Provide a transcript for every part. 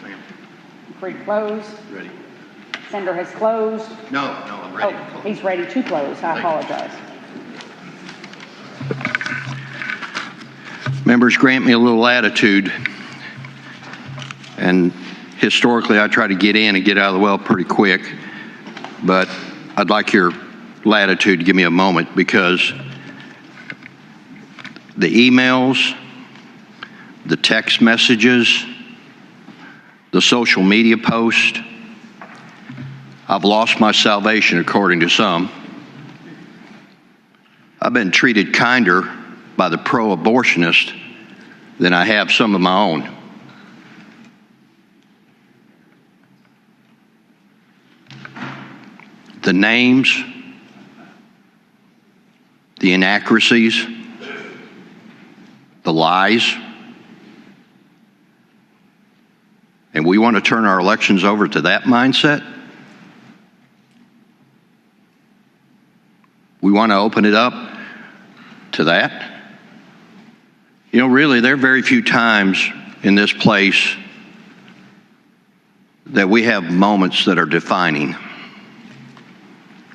ma'am. Free to close. Ready. Sender has closed. No, I'm ready. Oh, he's ready to close. I apologize. Members, grant me a little latitude. And historically, I try to get in and get out of the well pretty quick. But I'd like your latitude to give me a moment, because the emails, the text messages, the social media posts, I've lost my salvation according to some. I've been treated kinder by the pro-abortionist than I have some of my own. The names, the inaccuracies, the lies, and we want to turn our elections over to that mindset? We want to open it up to that? You know, really, there are very few times in this place that we have moments that are defining.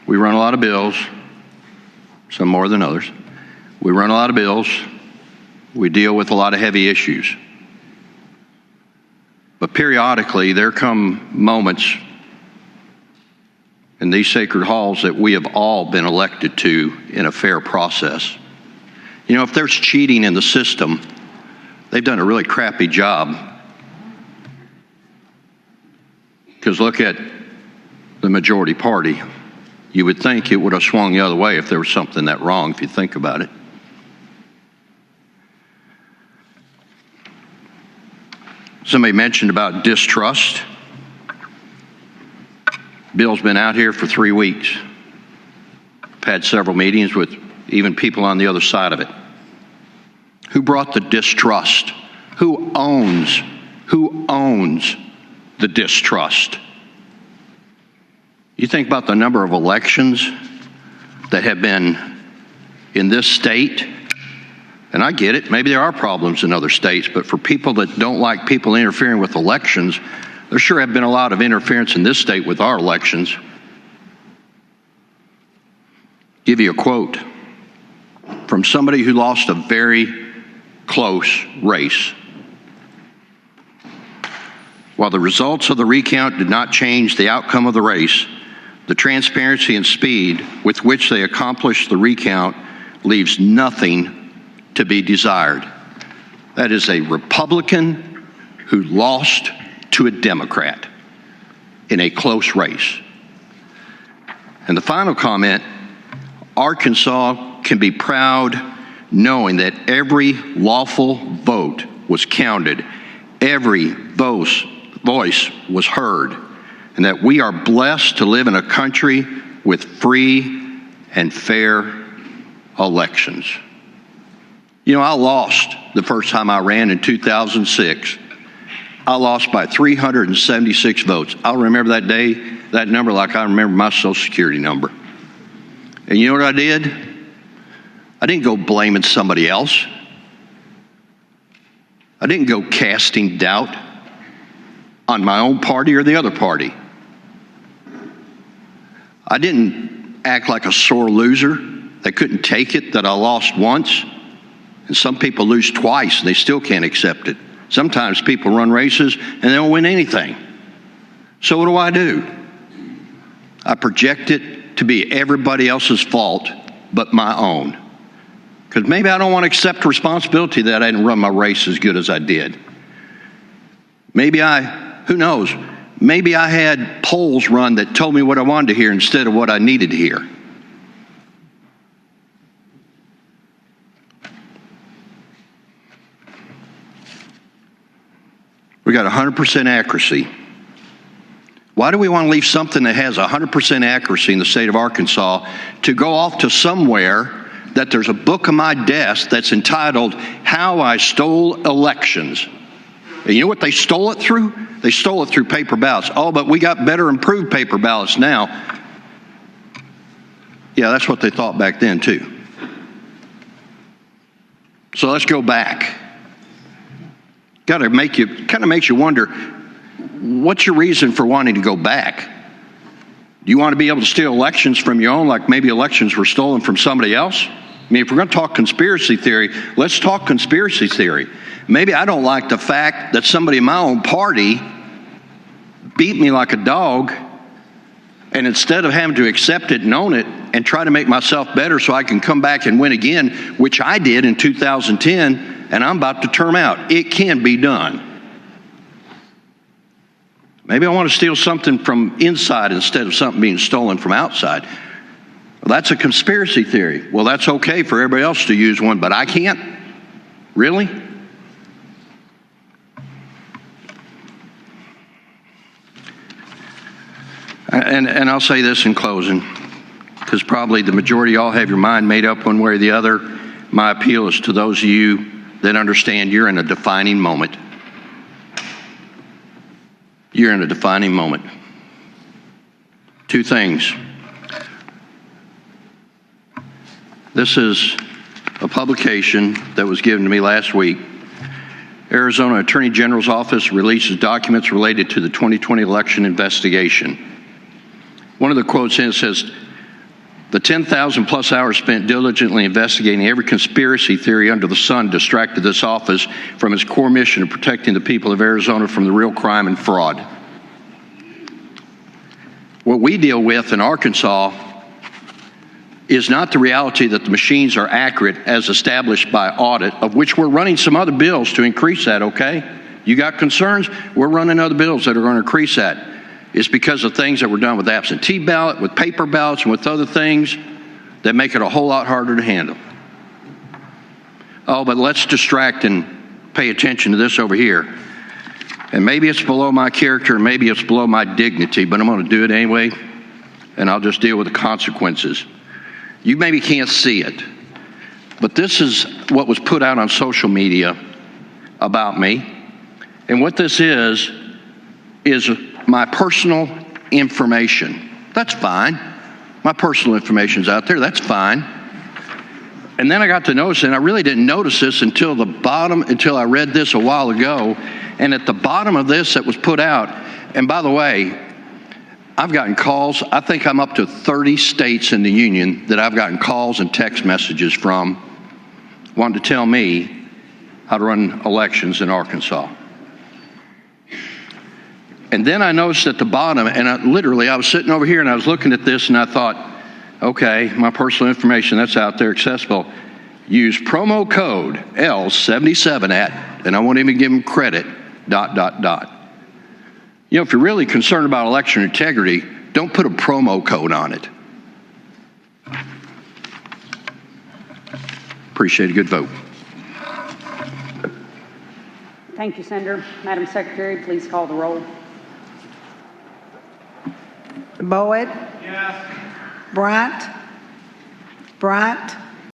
We run a lot of bills, some more than others. We run a lot of bills. We deal with a lot of heavy issues. But periodically, there come moments in these sacred halls that we have all been elected to in a fair process. You know, if there's cheating in the system, they've done a really crappy job. Because look at the majority party. You would think it would have swung the other way if there was something that wrong, if you think about it. Somebody mentioned about distrust. Bill's been out here for 3 weeks. I've had several meetings with even people on the other side of it. Who brought the distrust? Who owns the distrust? You think about the number of elections that have been in this state, and I get it, maybe there are problems in other states, but for people that don't like people interfering with elections, there sure have been a lot of interference in this state with our elections. Give you a quote from somebody who lost a very close race. While the results of the recount did not change the outcome of the race, the transparency and speed with which they accomplished the recount leaves nothing to be desired. That is a Republican who lost to a Democrat in a close race. And the final comment, Arkansas can be proud knowing that every lawful vote was counted, every voice was heard, and that we are blessed to live in a country with free and fair elections. You know, I lost the first time I ran in 2006. I lost by 376 votes. I'll remember that day, that number, like I remember my Social Security number. And you know what I did? I didn't go blaming somebody else. I didn't go casting doubt on my own party or the other party. I didn't act like a sore loser that couldn't take it that I lost once. And some people lose twice and they still can't accept it. Sometimes people run races and they don't win anything. So what do? I project it to be everybody else's fault but my own. Because maybe I don't want to accept responsibility that I didn't run my race as good as I did. Maybe who knows, maybe I had polls run that told me what I wanted to hear instead of what I needed to hear. We got 100% accuracy. Why do we want to leave something that has 100% accuracy in the state of Arkansas to go off to somewhere that there's a book on my desk that's entitled How I Stole Elections? And you know what they stole it through? They stole it through paper ballots. Oh, but we got better improved paper ballots now. Yeah, that's what they thought back then too. So let's go back. Kind of makes you wonder, what's your reason for wanting to go back? Do you want to be able to steal elections from your own, like maybe elections were stolen from somebody else? I mean, if we're going to talk conspiracy theory, let's talk conspiracy theory. Maybe I don't like the fact that somebody in my own party beat me like a dog, and instead of having to accept it and own it and try to make myself better so I can come back and win again, which I did in 2010, and I'm about to term out. It can be done. Maybe I want to steal something from inside instead of something being stolen from outside. Well, that's a conspiracy theory. Well, that's okay for everybody else to use one, but I can't? Really? And I'll say this in closing, because probably the majority of y'all have your mind made up one way or the other. My appeal is to those of you that understand you're in a defining moment. You're in a defining moment. Two things. This is a publication that was given to me last week. Arizona Attorney General's Office releases documents related to the 2020 election investigation. One of the quotes in it says, the 10,000 plus hours spent diligently investigating every conspiracy theory under the sun distracted this office from its core mission of protecting the people of Arizona from the real crime and fraud. What we deal with in Arkansas is not the reality that the machines are accurate as established by audit, of which we're running some other bills to increase that, okay? You got concerns? We're running other bills that are going to increase that. It's because of things that were done with absentee ballot, with paper ballots, and with other things that make it a whole lot harder to handle. Oh, but let's distract and pay attention to this over here. And maybe it's below my character, and maybe it's below my dignity, but I'm going to do it anyway, and I'll just deal with the consequences. You maybe can't see it, but this is what was put out on social media about me. And what this is my personal information. That's fine. My personal information's out there. That's fine. And then I got to notice, and I really didn't notice this until the bottom, until I read this a while ago. And at the bottom of this that was put out, and by the way, I've gotten calls. I think I'm up to 30 states in the union that I've gotten calls and text messages from wanting to tell me how to run elections in Arkansas. And then I noticed at the bottom, and I was sitting over here and I was looking at this and I thought, okay, my personal information, that's out there accessible. Use promo code L77 at, and I won't even give them credit, ... You know, if you're really concerned about election integrity, don't put a promo code on it. Appreciate a good vote. Thank you, Senator. Madam Secretary, please call the roll. Boyd? Yes. Bryant? Bryant?